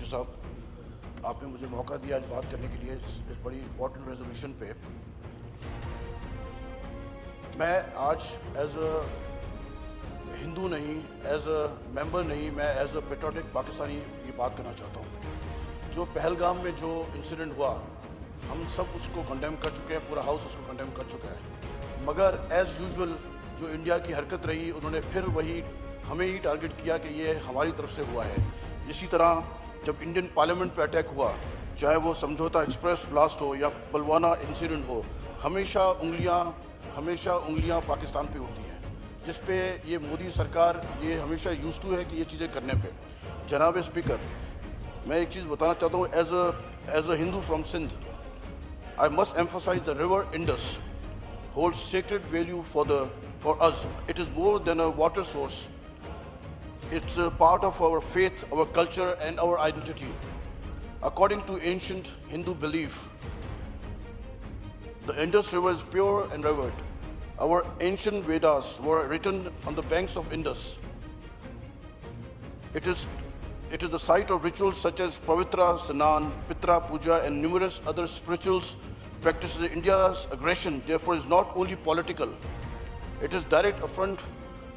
साहब, आपने मुझे मौका दिया आज बात करने के लिए इस बड़ी इम्पोर्टेंट रेजोल्यूशन पे। मैं आज एज अ हिंदू नहीं, एज अ मेंबर नहीं, मैं एज अ पेट्रियोटिक पाकिस्तानी ये बात करना चाहता हूँ। जो पहलगाम में जो इंसिडेंट हुआ, हम सब उसको कंडेम कर चुके हैं, पूरा हाउस उसको कंडेम कर चुका है। मगर एज़ यूजुअल जो इंडिया की हरकत रही, उन्होंने फिर वही हमें ही टारगेट किया कि ये हमारी तरफ से हुआ है। इसी तरह जब इंडियन पार्लियामेंट पे अटैक हुआ, चाहे वो समझौता एक्सप्रेस ब्लास्ट हो या पुलवामा इंसिडेंट हो, हमेशा उंगलियां पाकिस्तान पे उठती हैं, जिस पे ये मोदी सरकार ये हमेशा यूज्ड टू है कि ये चीज़ें करने पे। जनाब स्पीकर, मैं एक चीज़ बताना चाहता हूँ as a Hindu from Sindh, I must emphasize the river Indus holds sacred value for us. It is more than a water source. It's a part of our faith, our culture, and our identity. According to ancient Hindu belief, the Indus River is pure and revered. Our ancient Vedas were written on the banks of Indus. It is the site of rituals such as Pavitra, Sanan, Pitra Puja, and numerous other spiritual practices. India's aggression, therefore, is not only political, it is direct affront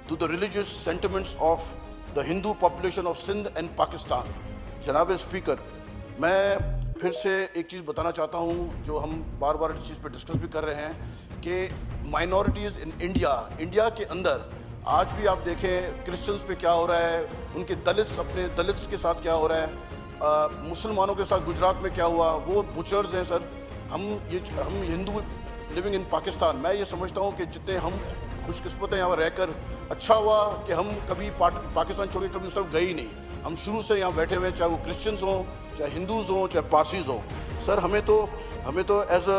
to the religious sentiments of the Hindu population of Sindh and Pakistan. जनाब speaker, मैं फिर से एक चीज़ बताना चाहता हूँ जो हम बार बार इस चीज़ पर डिस्कस भी कर रहे हैं कि माइनॉरिटीज़ इन इंडिया के अंदर आज भी आप देखें क्रिश्चियंस पे क्या हो रहा है, उनके अपने दलित्स के साथ क्या हो रहा है, मुसलमानों के साथ गुजरात में क्या हुआ, वो बुचर्स हैं सर। हम हिंदू लिविंग इन पाकिस्तान, मैं ये समझता हूँ कि जितने हम खुशकिस्मत हैं यहाँ रहकर, अच्छा हुआ कि हम कभी पाकिस्तान छोड़ के कभी उस तरफ गए ही नहीं। हम शुरू से यहाँ बैठे हुए, चाहे वो क्रिश्चियंस हों, चाहे हिंदूज हों, चाहे पारसीज हों। सर हमें तो एज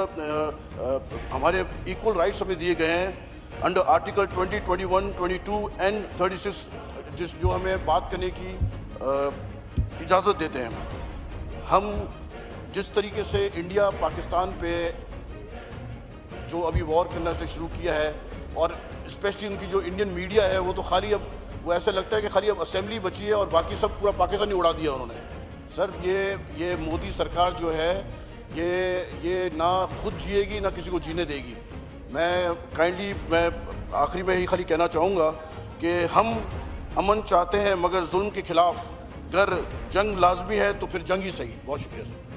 हमारे इक्वल राइट्स हमें दिए गए हैं अंडर आर्टिकल 20, 21, 22 एंड 36, जो हमें बात करने की इजाज़त देते हैं। हम जिस तरीके से इंडिया पाकिस्तान पे जो अभी वॉर करना से शुरू किया है, और स्पेशली उनकी जो इंडियन मीडिया है, वो तो खाली अब वो ऐसा लगता है कि खाली अब असेंबली बची है और बाकी सब पूरा पाकिस्तान ही उड़ा दिया उन्होंने। सर ये मोदी सरकार जो है ये ना खुद जिएगी ना किसी को जीने देगी। मैं आखिरी में ही खाली कहना चाहूँगा कि हम अमन चाहते हैं, मगर जुल्म के खिलाफ अगर जंग लाजमी है तो फिर जंग ही सही। बहुत शुक्रिया सर।